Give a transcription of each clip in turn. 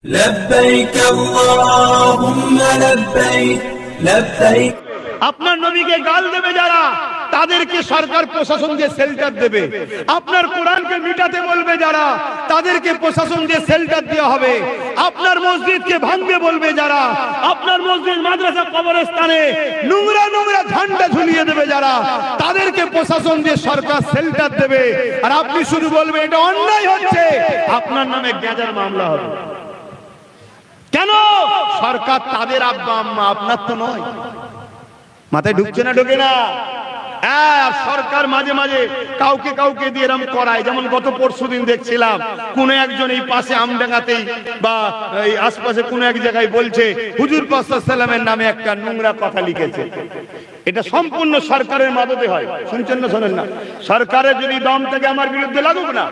لبيك اللهم لبيك لبيك আপনার নবীকে গাল দেবে যারা তাদেরকে সরকার প্রশাসন দিয়ে শেল্টার দেবে। আপনার কোরআনকে মিটাতে বলবে যারা তাদেরকে প্রশাসন দিয়ে শেল্টার দেওয়া হবে। আপনার মসজিদকে ভাঙবে বলবে যারা, আপনার মসজিদ মাদ্রাসা কবরস্থানে নোংরা নোংরা ঝান্ডা ঝুলিয়ে দেবে যারা, তাদেরকে প্রশাসন দিয়ে সরকার শেল্টার দেবে। আর আপনি শুধু বলবে এটা অন্যায় হচ্ছে, আপনার নামে গ্যাজার মামলা হবে। কেন? সরকার তাদের আব্বা আম্মা, আপনার তো নয়। মাথায় ঢুকছে না? ঢোকে না? সরকার মাঝে মাঝে কাউকে কাউকে দিয়ে এরকম করায়। যেমন গত পরশুদিন দেখছিলাম কোন একজন এই পাশে আমডাঙ্গাতেই বা এই আশপাশে কোন এক জায়গায় বলছে হুজুর পাক সাল্লাল্লাহু আলাইহি ওয়াসাল্লামের নামে একটা নোংরা কথা লিখেছে। এটা সম্পূর্ণ সরকারের মাদতে হয়। শুনছেন না? শোনেন না? সরকারের যদি দম থেকে আমার বিরুদ্ধে লাগুক না,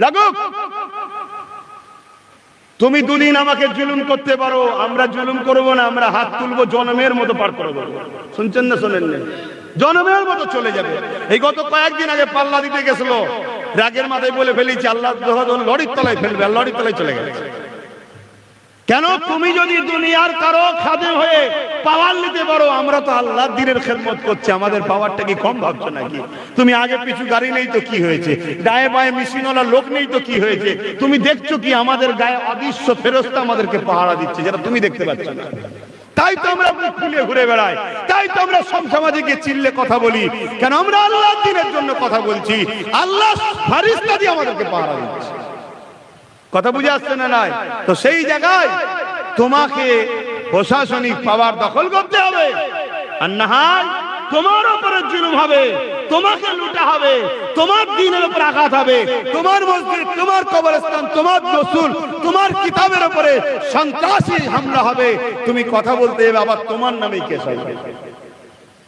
লাগুক। তুমি দুদিন আমাকে জুলুম করতে পারো, আমরা জুলুম করবো না, আমরা হাত তুলবো, জনমের মতো পার করে দেবো। শুনছেন না? শোনেন না? জনমের মতো চলে যাবে। এই গত কয়েকদিন আগে পাল্লা দিতে গেছিল, রাগের মাথায় বলে ফেলেছি আল্লাহ লড়ির তলায় ফেলবে, আর লড়ির তলায় চলে গেছে। কেন? তুমি যদি দুনিয়ার কারো খাদেম হয়ে পাওয়ার নিতে পারো, আমরা তো আল্লাহর দ্বীনের খেদমত করছি, আমাদের পাওয়ারটা কি কম ভাবছো নাকি? তুমি আগে পিছু গাড়ি নেই তো কি হয়েছে, ডায়ে বায়ে মেশিনওয়ালা লোক নেই তো কি হয়েছে? তুমি দেখছো কি আমাদের গায়ে অদৃশ্য ফেরেশতা আমাদেরকে পাহারা দিচ্ছে, যেটা তুমি দেখতে পাচ্ছ না? তাই তো আমরা খুলে ঘুরে বেড়াই, তাই তো আমরা সব সমাজে গিয়ে চিল্লে কথা বলি। কেন? আমরা আল্লাহর দ্বীনের জন্য কথা বলছি, আল্লাহ ফারিস্তা দিয়ে আমাদেরকে পাহারা দিচ্ছে। কথা বুঝে আসছে না? নাই তো সেই জায়গায় তোমাকে প্রশাসনিক পাওয়ার দখল করতে হবে, আর না হয় তোমার উপরে জুলুম হবে, তোমাকে লুটা হবে, তোমার দ্বীনের উপর আঘাত হবে, তোমার মসজিদ, তোমার কবরস্থান, তোমার রাসূল, তোমার কিতাবের উপরে সন্ত্রাসী হামলা হবে। তুমি কথা বলতে হবে, আবার তোমার নামেই কেস হবে।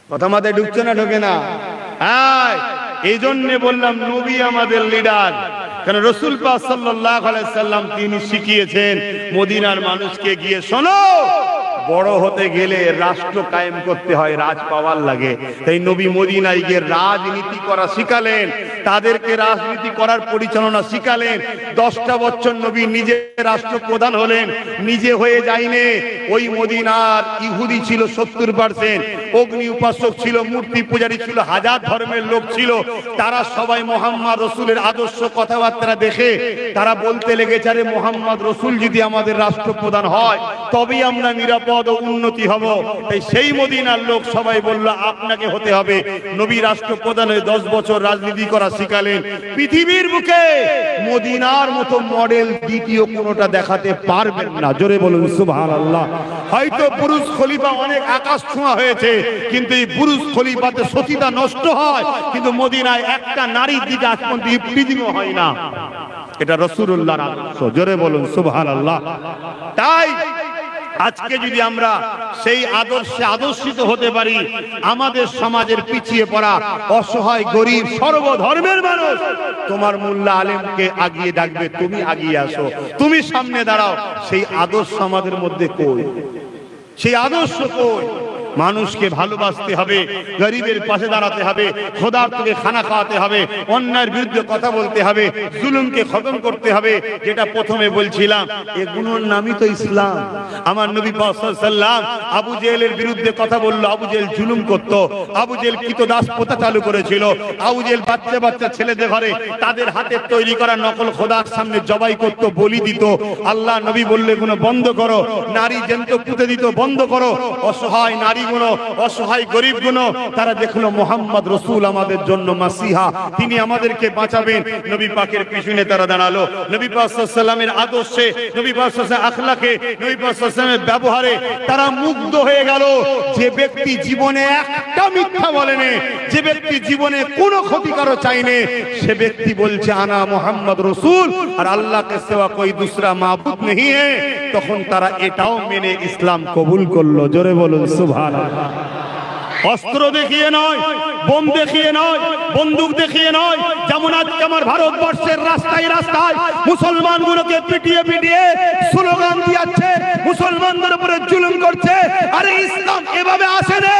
কথা মাথায় ঢুকছে না? ঢোকে না? এই জন্য বললাম নবী আমাদের লিডার। কারণ রাসূল পাক সাল্লাল্লাহু আলাইহি সাল্লাম তিনি শিখিয়েছেন মদিনার মানুষকে গিয়ে, শোনো, বড় হতে গেলে রাষ্ট্র কায়েম করতে হয়, রাজ পাওয়ার লাগে। তাই নবী মদিনায় গিয়ে রাজনীতি করা শিখালেন, তাদেরকে রাজনীতি করার পরিচালনা শিখালেন। 10টা বছর নবী নিজে রাষ্ট্রপ্রধান হলেন, নিজে হয়ে যায়নি। ওই মদিনার ইহুদি ছিল 70%, অগ্নি উপাসক ছিল, মূর্তি পূজারী ছিল, হাজার ধর্মের লোক ছিল। তারা সবাই মুহাম্মদ রাসূলের আদর্শ কথাবার্তা দেখে তারা বলতে লেগেছে, আরে মুহাম্মদ রাসূল যদি আমাদের রাষ্ট্রপ্রধান হয় তবেই আমরা নিরাপদ ও উন্নতি হব। তাই সেই মদিনার লোক সবাই বলল, আপনাকে হতে হবে। নবী রাষ্ট্রপ্রধান হয়ে 10 বছর রাজনীতি করা শিখালেন। পৃথিবীর বুকে মদিনার মতো মডেল দ্বিতীয় কোনোটা দেখাতে পারবেন না। জোরে বলুন সুবহানাল্লাহ। হয়তো বুরুজ খলিফা অনেক আকাশ ছোঁয়া হয়েছে, কিন্তু এই বুরুজ খলিফাতে সতীতা নষ্ট হয়, কিন্তু মদিনায় একটা নারীর দিকে আজ পর্যন্ত ইফতিজিংও হয় না। এটা রাসূলুল্লাহর আদর্শ। জোরে বলুন সুবহানাল্লাহ। তাই আজকে যদি আমরা সেই আদর্শে আদর্শিত হতে পারি, আমাদের সমাজের পিছিয়ে পড়া অসহায় গরিব সর্বধর্মের মানুষ তোমার মোল্লা আলেমকে আগিয়ে ডাকবে, তুমি আগিয়ে আসো, তুমি সামনে দাঁড়াও। সেই আদর্শ আমাদের মধ্যে কই? সেই আদর্শ কই? মানুষকে ভালোবাসতে হবে, গরিবের পাশে দাঁড়াতে হবে, খোদার্থকে খানা খাওয়াতে হবে, অন্যায়ের বিরুদ্ধে কথা বলতে হবে, জুলুমকে খতম করতে হবে। যেটা প্রথমে বলছিলাম, এগুলোর নামই তো ইসলাম। আমার নবী পাক সাল্লাল্লাহু আলাইহি ওয়াসাল্লাম আবু জেহেলের বিরুদ্ধে কথা বলল, আবু জেহেল জুলুম করত, আবু জেহেল কৃতদাস প্রথা চালু করেছিল। আবু জেহেল বাচ্চা বাচ্চা ছেলেদের ঘরে তাদের হাতের তৈরি করা নকল খোদার সামনে জবাই করত, বলি দিত। আল্লাহ নবী বললে এগুলো বন্ধ করো। নারী জেন্ত পুঁতে দিত, বন্ধ করো। অসহায় নারী গুলো, অসহায় গরিব গুলো, তারা দেখলো মুহাম্মদ রাসূল আমাদের জন্য মাসিহা, তিনি আমাদেরকে বাঁচাবেন। নবী পাকের পিছনে তারা দাঁড়ালো। নবী পাক সাল্লাল্লাহু আলাইহি ওয়াসাল্লামের আদর্শে, নবী পাক সাল্লাল্লাহু আলাইহি ওয়াসাল্লামের আখলাকে, নবী পাক সাল্লাল্লাহু আলাইহি ওয়াসাল্লামের ব্যবহারে তারা মুগ্ধ হয়ে গেল। যে ব্যক্তি জীবনে একটা মিথ্যা বলেনি, যে ব্যক্তি জীবনে কোনো ক্ষতিকারও চাইনি, সে ব্যক্তি বলছে আনা মুহাম্মদ রাসূল আর আল্লাহ কে সিওয়া কোই दूसरा মাবুদ नहीं है, তখন তারা এটাও মেনে ইসলাম কবুল করলো। জোরে বলুন সুবহানাল্লাহ। অস্ত্র দেখিয়ে নয়, বোম দেখিয়ে নয়, বন্দুক দেখিয়ে নয়। যেমন আজকে আমার ভারতবর্ষের রাস্তায় রাস্তায় মুসলমানগুলোকে পিটিয়ে পিটিয়ে স্লোগান দিচ্ছে, মুসলমানদের উপরে জুলুম করছে। আরে ইসলাম এভাবে আসে না,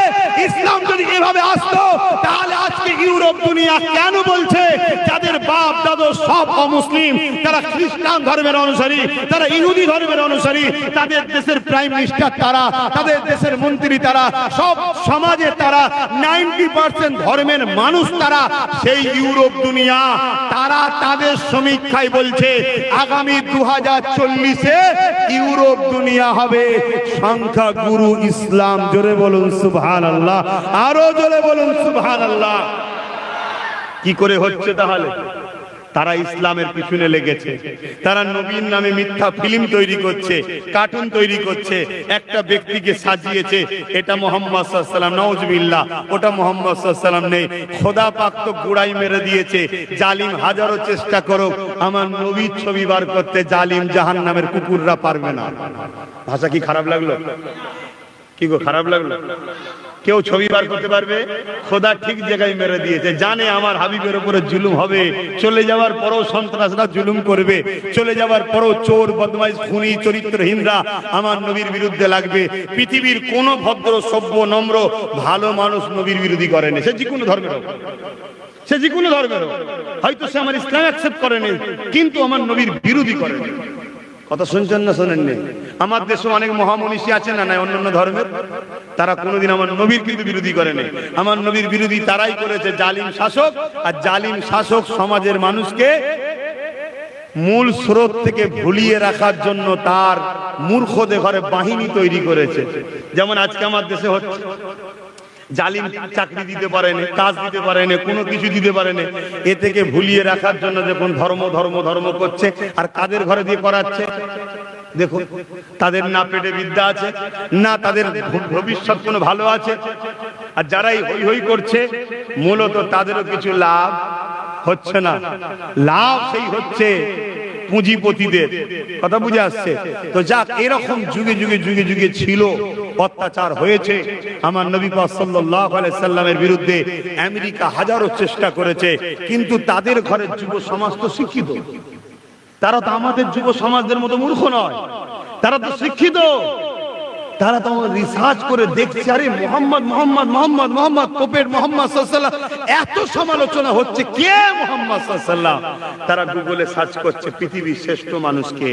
ইসলাম যদি এভাবে আসতো তাহলে আজকে ইউরোপ দুনিয়া কেন বলছে যাদের বাপ দাদু সব অমুসলিম, তারা খ্রিস্টান ধর্মের অনুসারী, তারা ইহুদি ধর্মের অনুসারী, তাদের দেশের প্রাইম মিনিস্টার তারা, তাদের দেশের মন্ত্রী তারা, সব সমাজে তারা 90% ধর্মের মানুষ তারা, সেই ইউরোপ দুনিয়া তারা তাদের সমীক্ষায় বলছে আগামী 2040-এ ইউরোপ দুনিয়া হবে সংখ্যা গুরু ইসলাম। জোরে বলুন সুবহানাল্লাহ, আরো জোরে বলুন সুবহানাল্লাহ। কি করে হচ্ছে তাহলে? তারা ইসলামের পিছনে লেগেছে, তারা নবীর নামে মিথ্যা ফিল্ম তৈরি করছে, কার্টুন তৈরি করছে, একটা ব্যক্তিকে সাজিয়েছে, এটা মুহাম্মদ সাল্লাল্লাহু আলাইহি ওয়াসাল্লাম, নাউজুবিল্লাহ, ওটা মুহাম্মদ সাল্লাল্লাহু আলাইহি ওয়াসাল্লাম নেই। খোদা পাক তো গুড়াই মেরে দিয়েছে। জালিম হাজারো চেষ্টা করো আমার নবীর ছবি বার করতে, জালিম জাহান্নামের কুকুররা পারবে না। ভাষা কি খারাপ লাগলো? কি গো খারাপ লাগলো? কেউ ছবি বার করতে পারবে? খোদা ঠিক জায়গায় মেরে দিয়েছে, জানে আমার হাবিবের উপরে জুলুম হবে, চলে যাওয়ার পরও সন্ত্রাসরা জুলুম করবে, চলে যাওয়ার পরও চোর বদমাইশ খুনি চরিত্রহীনরা আমার নবীর বিরুদ্ধে লাগবে। পৃথিবীর কোন ভদ্র সভ্য নম্র ভালো মানুষ নবীর বিরোধী করেনি, সে যে কোনো ধর্মের হোক, সে যে কোনো ধর্মের হোক। হয়তো সে আমার ইসলাম অ্যাকসেপ্ট করেনি, কিন্তু আমার নবীর বিরোধী করেনি। কথা শুনছেন না শোনেননি? আমার দেশে অনেক মহামনীষী আছে না নাই অন্যান্য ধর্মের, তারা কোনোদিন আমার নবীর কিন্তু বিরোধী করেনি। আমার নবীর বিরোধী তারাই করেছে জালিম শাসক, আর জালিম শাসক সমাজের মানুষকে মূল স্রোত থেকে ভুলিয়ে রাখার জন্য তার মূর্খদের ঘরে বাহিনী তৈরি করেছে। যেমন আজকে আমার দেশে হচ্ছে, জালিম চাকরি দিতে পারেনি, কাজ দিতে পারেনি, কোনো কিছু দিতে পারেনি, এ থেকে ভুলিয়ে রাখার জন্য দেখুন ধর্ম ধর্ম ধর্ম করছে। আর কাদের ঘরে দিয়ে করাচ্ছে? দেখুন, তাদের না পেটে বিদ্যা আছে, না তাদের ভবিষ্যৎ কোনো ভালো আছে। আর যারাই হই হই করছে মূলত তাদেরও কিছু লাভ হচ্ছে না, লাভ সেই হচ্ছে পুঁজিপতিদের। কথা বুঝে আসছে তো? যাক, এরকম যুগে যুগে যুগে যুগে ছিল, অত্যাচার হয়েছে। আমার নবী পাক সাল্লাল্লাহু আলাইহি সাল্লামের বিরুদ্ধে আমেরিকা হাজারো চেষ্টা করেছে, কিন্তু তাদের ঘরের যুব সমাজ তো শিক্ষিত, তারা তো আমাদের যুব সমাজের মতো মূর্খ নয়, তারা তো শিক্ষিত। তারা তো রিসার্চ করে দেখছে, আরে মোহাম্মদ মোহাম্মদ মোহাম্মদ মোহাম্মদ প্রফেট মোহাম্মদ সাল্লাল্লাহু আলাইহি ওয়াসাল্লাম, এত সমালোচনা হচ্ছে, কে মোহাম্মদ সাল্লাল্লাহু আলাইহি ওয়াসাল্লাম? তারা গুগলে সার্চ করছে পৃথিবীর শ্রেষ্ঠ মানুষকে,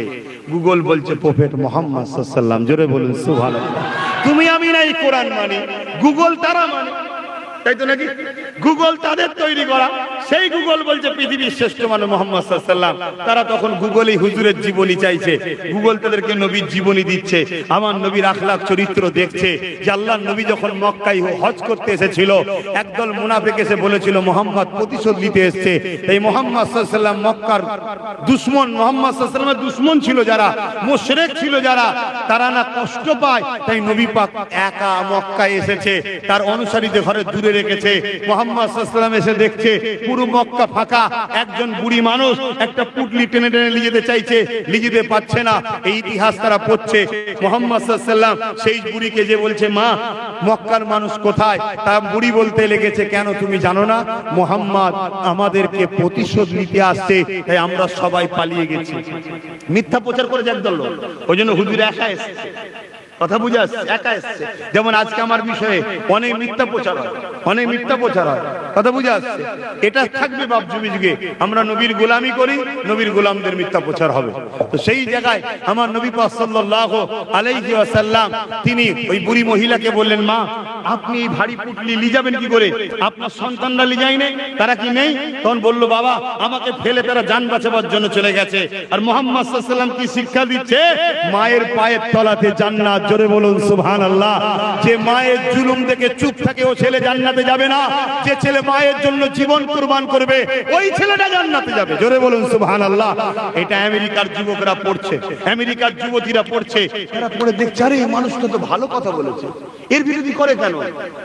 গুগল বলছে প্রফেট মোহাম্মদ সাল্লাল্লাহু আলাইহি ওয়াসাল্লাম। জোরে বলুন সুবহানাল্লাহ। তুমি আমি নাই কোরআন মানি, গুগল তারা মানে, তাই তো নাকি? গুগল তাদের তৈরি করা, সেই গুগল বলছে পৃথিবীর শ্রেষ্ঠ মানুষ মুহাম্মদ সাল্লাল্লাহু আলাইহি ওয়াসাল্লাম। তারা তখন গুগলেই হুজুরের জীবনী চাইছে, গুগল তাদেরকে নবীর জীবনী দিচ্ছে, আমার নবীর আখলাক চরিত্র দেখছে। যে আল্লাহর নবী যখন মক্কায় হজ করতে এসেছিল, একদল মুনাফিক এসে বলেছিল মুহাম্মদ প্রতিশোধ নিতে এসেছে। এই মুহাম্মদ সাল্লাল্লাহু আলাইহি ওয়াসাল্লাম মক্কার দুশমন, মুহাম্মদ সাল্লাল্লাহু আলাইহি ওয়াসাল্লামের দুশমন ছিল যারা, মুশরিক ছিল যারা, তারা না কষ্ট পায়, তাই নবী পাক একা মক্কায় এসেছে, তার অনুসারীদের ঘরে দূরে রেখেছে। মুহাম্মদ সাল্লাল্লাহু আলাইহি ওয়াসাল্লাম এসে দেখছে পুরো মক্কা ফাঁকা, একজন বুড়ি মানুষ একটা পুটলি টেনে টেনে নিয়ে যেতে চাইছে, নিয়ে যেতে পারছে না। এই ইতিহাস তারা পড়ছে। মুহাম্মদ সাল্লাল্লাহু আলাইহি ওয়াসাল্লাম সেই বুড়িকে যে বলছে, মা মক্কার মানুষ কোথায়? তা বুড়ি বলতে লেগেছে, কেন তুমি জানো না মুহাম্মদ আমাদেরকে প্রতিশোধ নিতে আসছে, তাই আমরা সবাই পালিয়ে গেছি। মিথ্যা প্রচার করেছে একদল লোক, ওই জন্য হুজুর একা এসেছে। কথা বুঝে আসছে, একা এসছে। যেমন আজকে আমার বিষয়ে অনেক মিথ্যা প্রচার হয়, অনেক মিথ্যা প্রচার হয়। কথা বুঝে আসছে? এটা থাকবে বাপ যুগে যুগে। আমরা নবীর গোলামি করি, নবীর গোলামদের মিথ্যা প্রচার হবে। তো সেই জায়গায় আমার নবী পাক সাল্লাল্লাহু আলাইহি ওয়াসাল্লাম তিনি ওই বুড়ি মহিলাকে বললেন, মা আপনি এই ভারী পুটলি নিয়ে যাবেন কি করে? আপনার সন্তানরা নিয়ে যায় নাই, তারা কি নেই? তখন বললো, বাবা আমাকে ফেলে তারা জান বাঁচাবার জন্য চলে গেছে। আর মুহাম্মদ সাল্লাল্লাহু আলাইহি ওয়াসাল্লাম কি শিক্ষা দিচ্ছে? মায়ের পায়ের তলাতে জান্নাত। জোরে বলুন সুবহানাল্লাহ। যে মায়ের জুলুম দেখে চুপ থাকে ও ছেলে জান্নাতে যাবে না, যে ছেলে মায়ের জন্য জীবন কুরবান করবে ওই ছেলেটা জান্নাতে যাবে। জোরে বলুন সুবহানাল্লাহ। এটা আমেরিকার যুবকরা পড়ছে, আমেরিকার যুবতীরা পড়ছে, তারা পড়ে দেখছে, আরে এই মানুষটা তো ভালো কথা বলেছে, এর বিরোধী করে কেন?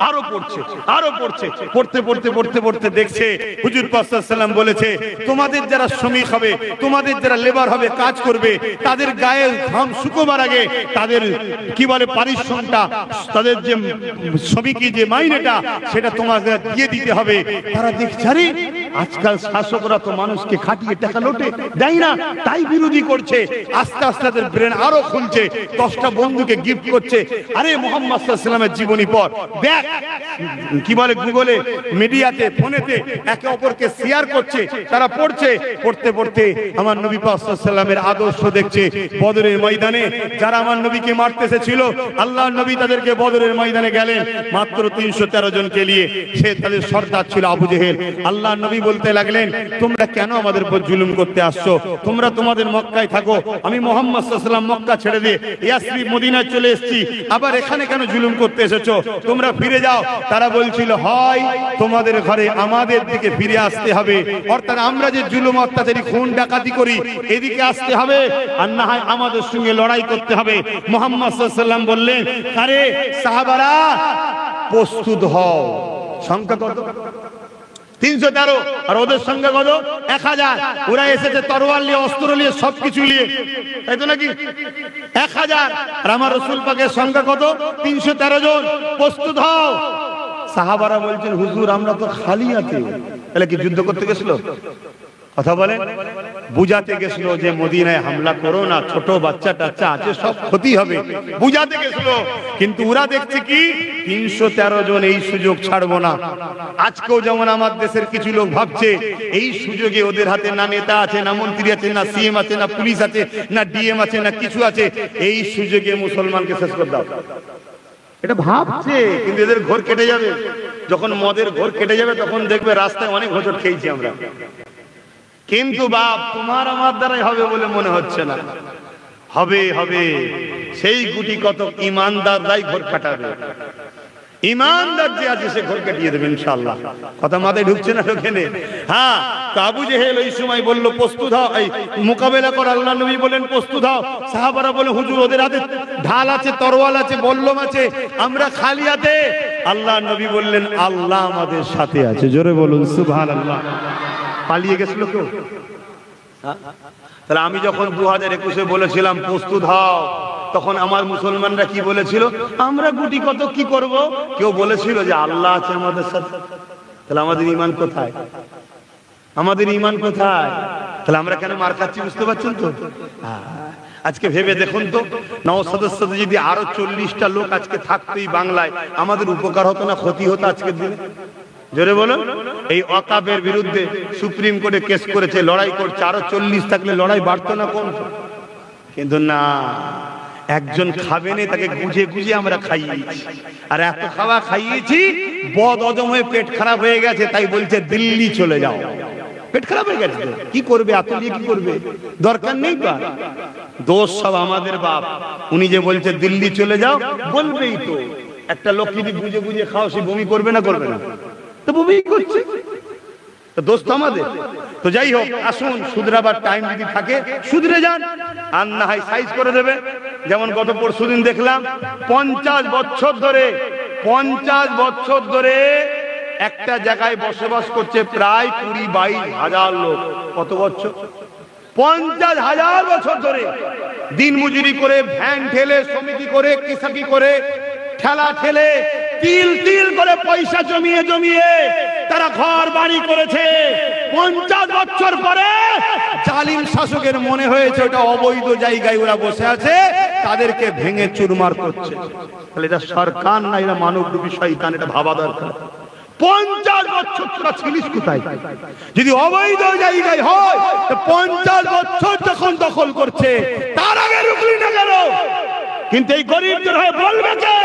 আরো পড়ছে, আরো পড়ছে, পড়তে পড়তে পড়তে পড়তে দেখছে হুজুর পাক সাল্লাল্লাহু আলাইহি ওয়াসাল্লাম বলেছে, তোমাদের যারা শ্রমিক হবে, তোমাদের যারা লেবার হবে, কাজ করবে, তাদের গায়ে ঘাম শুকোবার আগে তাদের কি বলে পারিশ্রমিকটা, তাদের যে শ্রমিকের যে মাইনেটা সেটা তোমাকে দিয়ে দিতে হবে। তারা দেখছে, আরে আজকাল শাসকরা তো মানুষকে খাটিয়ে টাকা লোটে দেয় না, তাই বিরোধী করছে। আস্তে আস্তে তাদের ব্রেন আরো খুলছে, 10টা বন্ধুকে গিফট করছে। আরে মুহাম্মদ সাল্লাল্লাহু আলাইহি ওয়াসাল্লামের জীবনী পড়, দেখ কি বলে, গুগলে, মিডিয়াতে, ফোনেতে একে অপরকে শেয়ার করছে, তারা পড়ছে। পড়তে পড়তে আমার নবী পাক সাল্লাল্লাহু আলাইহি ওয়াসাল্লামের আদর্শ দেখছে। বদরের ময়দানে যারা আমার নবীকে মারতে এসেছিল, আল্লাহর নবী তাদেরকে বদরের ময়দানে গেলেন মাত্র 313 জনকে নিয়ে। সে তাদের সর্দার ছিল আবু জেহেল। আল্লাহর নবী বলতে লাগলেন, তোমরা কেন আমাদের উপর জুলুম করতে আসছো? তোমরা তোমাদের মক্কায় থাকো, আমি মুহাম্মদ সাল্লাল্লাহু আলাইহি ওয়াসাল্লাম মক্কা ছেড়ে দিয়ে ইয়াসরিব মদিনায় চলে এসেছি, আবার এখানে কেন জুলুম করতে এসেছো? তোমরা ফিরে যাও। তারা বলছিল, হয় তোমাদের ঘরে আমাদের দিকে ফিরে আসতে হবে, অর্থাৎ আমরা যে জুলুম অত্যাচারী খুন ডাকাতি করি এদিকে আসতে হবে, আর না হয় আমাদের সঙ্গে লড়াই করতে হবে। মুহাম্মদ সাল্লাল্লাহু আলাইহি ওয়াসাল্লাম বললেন, আরে সাহাবারা প্রস্তুত হও। সংখ্যা কত? 313। আর ওদের সঙ্গে কত? 1000। ওরা এসেছে তরোয়াল নিয়ে, অস্ত্র নিয়ে, সবকিছু নিয়ে, তাই তো নাকি? 1000। আর আমার রাসূল পাকের সংখ্যা কত? 313 জন। প্রস্তুত হও। সাহাবারা বলছেন, হুজুর আমরা তো খালি হাতে। তাহলে কি যুদ্ধ করতে গেছিল? কথা বলেন। বুঝাতে গেছিল যে মদিনায় হামলা করো না, ছোট বাচ্চা টাচ্চা আছে, সব ক্ষতি হবে, বুঝাতে গেছিল। কিন্তু ওরা দেখছে কি 313 জন, এই সুযোগ ছাড়বো না। আজকেও যেমন আমার দেশের কিছু লোক ভাবছে এই সুযোগে ওদের হাতে না নেতা আছে, না মন্ত্রী আছে, না সিএম আছে, না পুলিশ আছে, না ডিএম আছে, না কিছু আছে, এই সুযোগে মুসলমানকে শেষ করে দাও, এটা ভাবছে। কিন্তু এদের ঘোর কেটে যাবে। যখন মদের ঘোর কেটে যাবে তখন দেখবে রাস্তায় অনেক হোঁচট খেয়েছি আমরা। কিন্তু বাপ, তোমার আমার দ্বারাই হবে বলে মনে হচ্ছে না। হবে হবে, সেই গুটি কত ইমানদাররাই ঘোর কাটাবে। ইমানদার যে আছে সে ঘোর কাটিয়ে দেবে ইনশাআল্লাহ। কথা মাথায় ঢুকছে না ওখানে? হ্যাঁ। তো আবু জেহেল ওই সময় বলল, প্রস্তুত হও, এই মোকাবেলা কর। আল্লাহ নবী বলেন, প্রস্তুত হও। সাহাবারা বলে, হুজুর ওদের হাতে ঢাল আছে, তরোয়াল আছে, বল্লম আছে, আমরা খালি হাতে। আল্লাহ নবী বললেন, আল্লাহ আমাদের সাথে আছে। জোরে বলুন সুবহানাল্লাহ। পালিয়ে গেছিল কেউ? তাহলে আমি যখন 2021-এ বলেছিলাম প্রস্তুত হও, তখন আমার মুসলমানরা কি বলেছিল? আমরা গুটি কত কি করব? কেউ বলেছিল যে আল্লাহ আছে আমাদের সাথে? তাহলে আমাদের ঈমান কোথায়? আমাদের ঈমান কোথায়? তাহলে আমরা কেন মার খাচ্ছি বুঝতে পারছেন তো? আজকে ভেবে দেখুন তো, নওশাদের সাথে যদি আরো 40টা লোক আজকে থাকতোই বাংলায়, আমাদের উপকার হতো না ক্ষতি হতো আজকের দিনে? জোরে বলুন। এই ওয়াকাফের বিরুদ্ধে সুপ্রিম কোর্টে কেস করেছে, লড়াই করছে, আরো 40 থাকলে লড়াই বাড়তো না কমতো? কিন্তু না, একজন খাবে না, তাকে গুজে গুজে আমরা খাইয়েছি। আর এত খাওয়া খাইয়েছি, বদ হজম হয়ে পেট খারাপ হয়ে গেছে, তাই বলছে দিল্লি চলে যাও। পেট খারাপ হয়ে গেছে, কি করবে? এত নিয়ে কি করবে? দরকার নেই। দোষ সব আমাদের বাপ। উনি যে বলছে দিল্লি চলে যাও, বলবেই তো। একটা লোক যদি বুঝে বুঝে খাও, সে বমি করবে না করবে না? তো বমি করছে, তো দোষ তো আমাদের। তো যাই হোক, আসুন শুধরাবার টাইম যদি থাকে শুধরে যান, আর না হয় সাইজ করে দেবে। যেমন গত পরশুদিন দেখলাম 50 বছর ধরে একটা জায়গায় বসবাস করছে প্রায় 20-22 হাজার লোক। কত বছর? 50,000 বছর ধরে দিন মজুরি করে, ভ্যান ঠেলে, সমিতি করে, কিসাকি করে, ঠেলা ঠেলে, তিল তিল করে পয়সা জমিয়ে জমিয়ে তারা ঘর বাড়ি করেছে। 50 বছর পরে জালিম শাসকের মনে হয়েছে ওটা অবৈধ জায়গায় ওরা বসে আছে, তাদেরকে ভেঙে চুরমার করছে। তাহলে এটা সরকার না, এটা মানবরূপী শয়তান, এটা ভাবা দরকার। 50 বছর তোরা ছিলিস কোথায়? যদি অবৈধ জায়গায় হয়, 50 বছর যখন দখল করছে, তার আগে রুকলি না কেন? কিন্তু এই গরিবদের হয়ে বলবে কে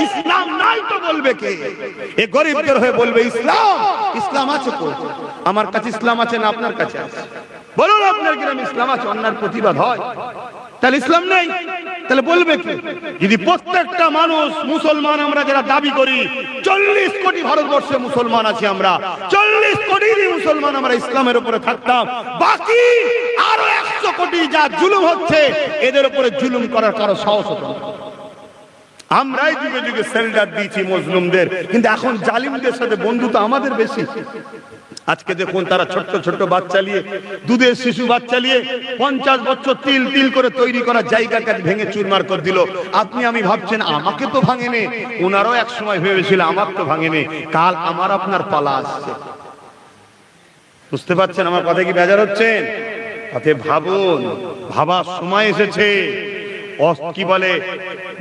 ইসলাম নাই? তো বলবে কে? এই গরিবদের হয়ে বলবে ইসলাম। ইসলাম আছে কো? আমার কাছে ইসলাম আছে না আপনার কাছে আছে? বলুন, আপনার গ্রামে ইসলাম আছে, অন্যার প্রতিবাদ হয়, তাহলে ইসলাম নেই? তাহলে বলবে কি? যদি প্রত্যেকটা মানুষ মুসলমান, আমরা যারা দাবি করি 40 কোটি ভারতবর্ষে মুসলমান আছি, আমরা 40 কোটি মুসলমান আমরা ইসলামের উপরে থাকতাম, বাকি আরো 100 কোটি যা জুলুম হচ্ছে এদের উপরে জুলুম করার কারো সাহস হতো না। আমরাই যুগে যুগে সেল্ডার দিয়েছি মজলুমদের, কিন্তু এখন জালিমদের সাথে বন্ধুতা আমাদের বেশি। আজকে দেখুন, তারা ছোট্ট ছোট্ট বাচ্চা নিয়ে, দুধের শিশু বাচ্চা নিয়ে 50 বছর তিল তিল করে তৈরি করা জায়গাকে ভেঙে চুরমার করে দিল। আপনি আমি ভাবছেন আমাকে তো ভাঙেনি, ওনারও এক সময় ভেবেছিল আমার তো ভাঙেনি, কাল আমার আপনার পালা আসছে। বুঝতে পারছেন আমার কথা কি বেজার হচ্ছেন? অতএব ভাবুন, ভাবার সময় এসেছে। কি বলে,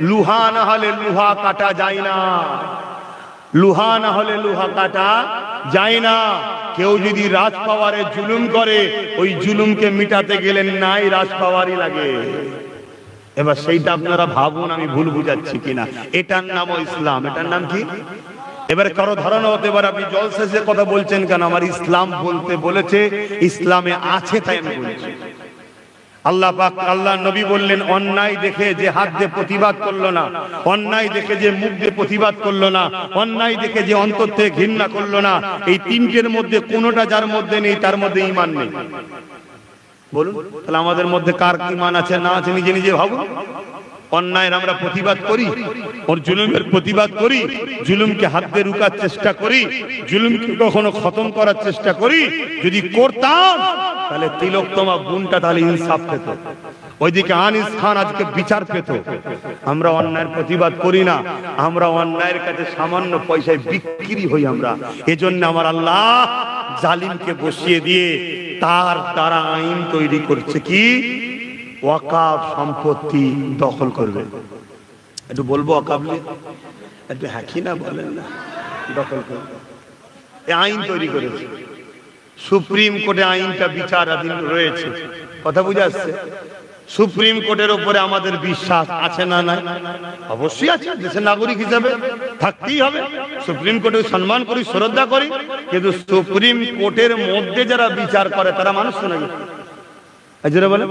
লুহা না হলে লুহা কাটা যায় না, লুহা না হলে লুহা কাটা যায় না। কেউ যদি রাজ পাওয়ারে জুলুম করে, ওই জুলুমকে মিটাতে গেলে নাই রাজ পাওয়ারই লাগে। এবার সেইটা আপনারা ভাবুন আমি ভুল বুঝাচ্ছি কিনা। এটার নাম ইসলাম। এটার নাম কি? এবারে কারো ধারণা হতে পারে আপনি জলসেজে কথা বলছেন কেন? আমার ইসলাম বলতে বলেছে, ইসলামে আছে তাই আমি বলছি। আল্লাহ পাক, আল্লাহ নবী বললেন, অন্যায় দেখে যে হাত দিয়ে প্রতিবাদ করলো না, অন্যায় দেখে যে মুখ দিয়ে প্রতিবাদ করলো না, অন্যায় দেখে যে অন্তর থেকে ঘৃণা করলো না, এই তিনটের মধ্যে কোনোটা যার মধ্যে নেই তার মধ্যে ঈমান নেই। বলুন তাহলে আমাদের মধ্যে কার ঈমান আছে না আছে নিজে নিজে ভাবুন। অন্যায়ের আমরা প্রতিবাদ করি, ওর জুলুমের প্রতিবাদ করি, জুলুমকে হাত দিয়ে রুকার চেষ্টা করি, জুলুমকে কখনো খতম করার চেষ্টা করি। যদি করতাম তাহলে তিলোত্তমা বোনটা তাহলে ইনসাফ পেত, ওইদিকে আনিস খান আজকে বিচার পেত। আমরা অন্যায়ের প্রতিবাদ করি না, আমরা অন্যায়ের কাছে সামান্য পয়সায় বিক্রি হই আমরা। এজন্য আমার আল্লাহ জালিমকে বসিয়ে দিয়ে তার দ্বারা আইন তৈরি করছে কি, ওয়াকাফ সম্পত্তি দখল করবে। একটু বলবো ওয়াকাফ নিয়ে, একটু হ্যাঁ না বলেন না, দখল করবে। এই আইন তৈরি করেছে, সুপ্রিম কোর্টে আইনটা বিচারাধীন রয়েছে। কথা বুঝে আসছে? সুপ্রিম কোর্টের উপরে আমাদের বিশ্বাস আছে না নাই? অবশ্যই আছে, দেশের নাগরিক হিসাবে থাকতেই হবে। সুপ্রিম কোর্টে সম্মান করি, শ্রদ্ধা করি, কিন্তু সুপ্রিম কোর্টের মধ্যে যারা বিচার করে তারা মানুষ তো নাকি? বলে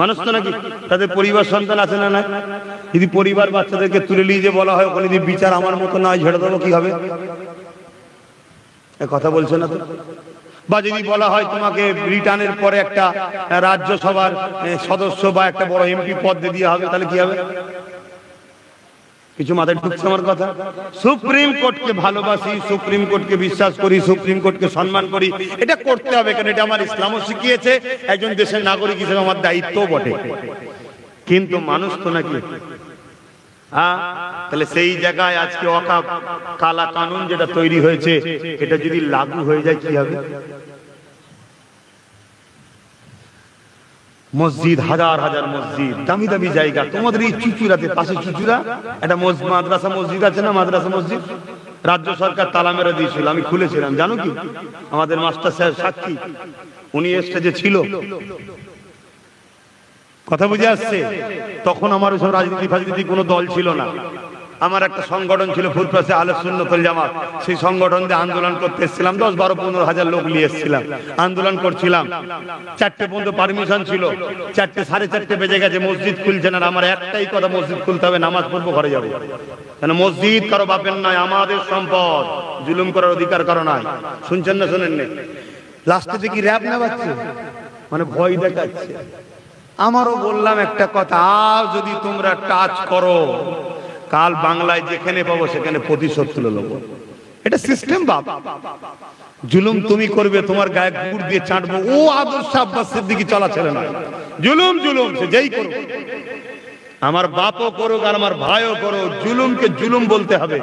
মানুষ তো নাকি? তাদের পরিবার সন্তান আছে না নাই? যদি পরিবার বাচ্চাদেরকে তুলে নিয়ে যে বলা হয় ওখানে যদি বিচার আমার মতো না ঝেড়ে দেবো, কি হবে? কথা বলছে না তো? বা যদি বলা হয় তোমাকে রিটার্নের পরে একটা রাজ্যসভার সদস্য বা একটা বড় এমপি পদ দিয়ে হবে, তাহলে কি হবে? কিছু মাথায় ঢুকছে আমার কথা? সুপ্রিম কোর্টকে ভালোবাসি, সুপ্রিম কোর্টকে বিশ্বাস করি, সুপ্রিম কোর্টকে সম্মান করি, এটা করতে হবে কারণ এটা আমার ইসলামও শিখিয়েছে, একজন দেশের নাগরিক হিসেবে আমার দায়িত্বও বটে। কিন্তু মানুষ তো নাকি? হ্যাঁ, তাহলে সেই জায়গায় আজকে ওয়াকাফ কালা কানুন যেটা তৈরি হয়েছে, এটা যদি লাগু হয়ে যায় কি হবে? মসজিদ, হাজার হাজার মসজিদ, দামি দামি জায়গা। তোমাদের এই চুচুড়াতে, পাশে চুচুড়া একটা মাদ্রাসা মসজিদ আছে না, মাদ্রাসা মসজিদ রাজ্য সরকার তালা মেরে দিয়েছিল, আমি খুলেছিলাম, জানো কি? আমাদের মাস্টার সাহেব সাক্ষী, উনি স্টেজে ছিল। কথা বুঝে আসছে? তখন আমার ওসব রাজনীতি ফাজনীতি কোনো দল ছিল না, আমার একটা সংগঠন ছিল ফুরফুরা আহলে সুন্নাত ওয়াল জামাত। সেই সংগঠন দিয়ে আন্দোলন করতে এসেছিলাম, 10, 12, 15 হাজার লোক নিয়ে এসেছিলাম, আন্দোলন করছিলাম। 4টে পর্যন্ত পারমিশন ছিল, 4টে 4:30 বেজে গেছে, মসজিদ খুলছে না। আমার একটাই কথা, মসজিদ খুলতে হবে, নামাজ পড়বো, ঘরে যাবো। কেন? মসজিদ কারো বাপের নয়, আমাদের সম্পদ, জুলুম করার অধিকার কারো নাই। শুনছেন না শোনেন না? লাস্টে দেখি র‍্যাব না বাচ্চা, মানে ভয় দেখাচ্ছে। আমারও বললাম একটা কথা, আর যদি তোমরা টাচ করো, কাল বাংলায় যেখানে পাবো সেখানে প্রতিশোধ তুলে নেবো। এটা সিস্টেম বাপ। জুলুম তুমি করবে, তোমার গায়ে গুড় দিয়ে চাটবো, ও আদর্শ আব্বাস সিদ্দিকী চলা ছেলে না। জুলুম জুলুম সে যেই করুক, আমার বাপও করুক আর আমার ভাইও করুক, জুলুমকে জুলুম বলতে হবে।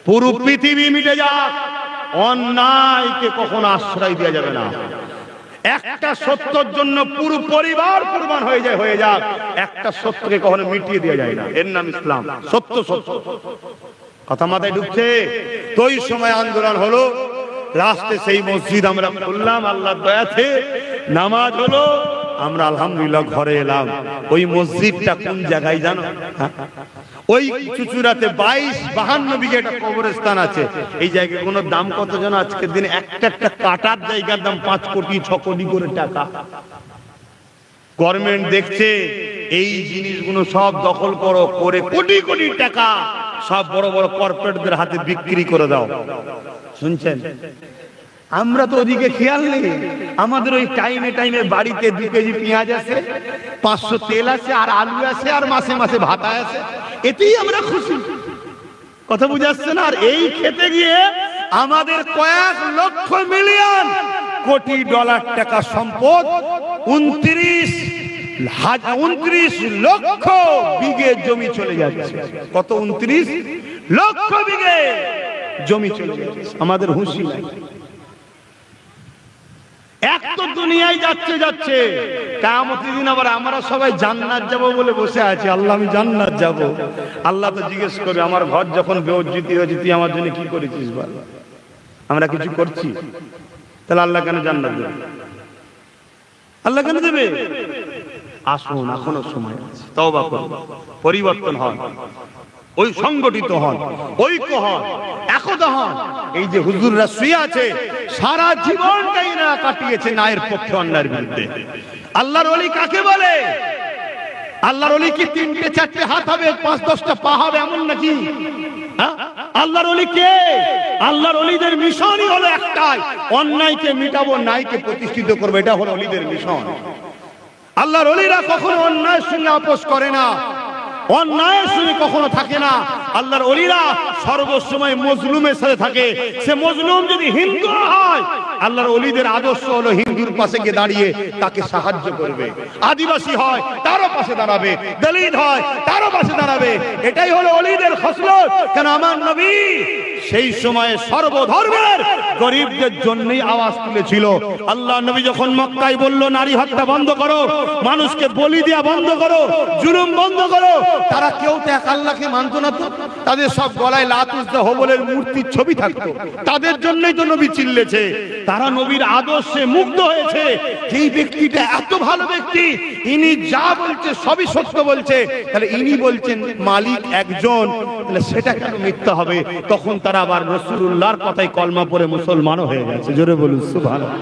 পুরো পৃথিবী মিটে যাক, অন্যায়কে কখনো আশ্রয় দেওয়া যাবে না। একটা সত্যের জন্য পুরো পরিবার কুরবান হয়ে যাক, একটা সত্যকে কখনো মিটিয়ে দেওয়া যায় না। এর নাম ইসলাম। সত্য সত্য, কথা মাথায় ঢুকছে? তো ওই সময় আন্দোলন হলো, লাস্টে সেই মসজিদ আমরা খুললাম, আল্লাহর দয়াতে নামাজ হলো, আমরা আলহামদুলিল্লাহ ঘরে এলাম। ওই মসজিদটা কোন জায়গায় জানো? ওই চুচুড়াতে 52 বিঘে একটা কবরস্থান আছে। এই জায়গায় কোনো দাম কত জানো? আজকের দিনে একটা কাটার জায়গার দাম 5 কোটি 6 কোটি করে টাকা। গভর্নমেন্ট দেখছে এই জিনিসগুলো সব দখল করো, করে কোটি কোটি টাকা সব বড় বড় কর্পোরেটদের হাতে বিক্রি করে দাও। শুনছেন? আমরা তো ওদিকে খেয়াল নেই। আমাদের ওই টাইমে টাইমে বাড়িতে 2 কেজি পেঁয়াজ আছে, 500 তেল আছে, আর আলু আছে, আর মাসে মাসে ভাতা আছে, এতেই আমরা খুশি। কথা বুঝে আসছে না? আর এই খেতে গিয়ে আমাদের কয়েক লক্ষ মিলিয়ন কোটি ডলার টাকা সম্পদ, 29 লক্ষ বিঘে জমি চলে যাচ্ছে। কত? 29 লক্ষ বিঘে জমি চলে যাচ্ছে। আমাদের হুঁশি নাই। দুনিয়ায় যাচ্ছে যাচ্ছে, কিয়ামতের দিন আবার আমরা সবাই জান্নাত যাব বলে বসে আছি। আল্লাহ আমি জান্নাত যাব। আল্লাহ তো জিজ্ঞেস করবে, আমার ঘর যখন বেইজ্জতি হয়েছে তুই আমার জন্য কি করেছিস বল? আমরা কিছু করছি? তাহলে আল্লাহ কেন জান্নাত দেবে? আল্লাহ কেন দেবে? আসুন, এখনো সময় আছে, তওবা করুন, পরিবর্তন হন, ওই সংগঠিত হন, ঐক্য হন, একতা হন। এই যে হুজুররা শুয়ে আছে, সারা জীবনটাই না কাটিয়েছে ন্যায়ের পক্ষে, অন্যায়ের বিরুদ্ধে। আল্লাহর ওলি কাকে বলে? আল্লাহর ওলি কি 3-4 হাত হবে, 5-10টা পা হবে এমন নাকি? আল্লাহর ওলি কে? আল্লাহর ওলিদের মিশনই হলো একটাই, অন্যায়কে মিটাবো, ন্যায়কে প্রতিষ্ঠিত করবো। এটা হলো ওলিদের মিশন। আল্লাহর ওলিরা কখনো অন্যায়ের সঙ্গে আপোষ করে না, অন্যায়ের সঙ্গে কখনো থাকে না। আল্লাহর ওলিরা সর্বসময় মজলুমের সাথে থাকে। সে মজলুম যদি হিন্দু হয়, আল্লাহর ওলিদের আদর্শ হলো হিন্দুর পাশে গিয়ে দাঁড়িয়ে তাকে সাহায্য করবে। আদিবাসী হয় তারও পাশে দাঁড়াবে, দলিত হয় তারও পাশে দাঁড়াবে। এটাই হলো ওলিদের খসলত। কেন আমার নবী সেই সময়ে সর্বধর্মের গরিবদের জন্যই আওয়াজ তুলেছিল। আল্লাহ নবী যখন মক্কায় বলল নারী হত্যা বন্ধ করো, মানুষকে বলি দেয়া বন্ধ করো, জুলুম বন্ধ করো, তারা কেউ তো এক আল্লাহকে মানত না। তো তাদের সব গলায় লাত উজদা হবলের মূর্তির ছবি থাকতো। তাদের জন্যই তো নবী চিল্লেছে। তারা নবীর আদর্শে মুগ্ধ হয়েছে। যেই ব্যক্তিটা এত ভালো ব্যক্তি, ইনি যা বলছে সবই সত্য বলছে, তাহলে ইনি বলছেন মালিক একজন, তাহলে সেটা কেন মিথ্যা হবে? তখন তারা আবার রাসূলুল্লাহর কথায় কলমা পড়ে মুসলমানও হয়ে গেছে। জোরে বলুন সুবহানাল্লাহ।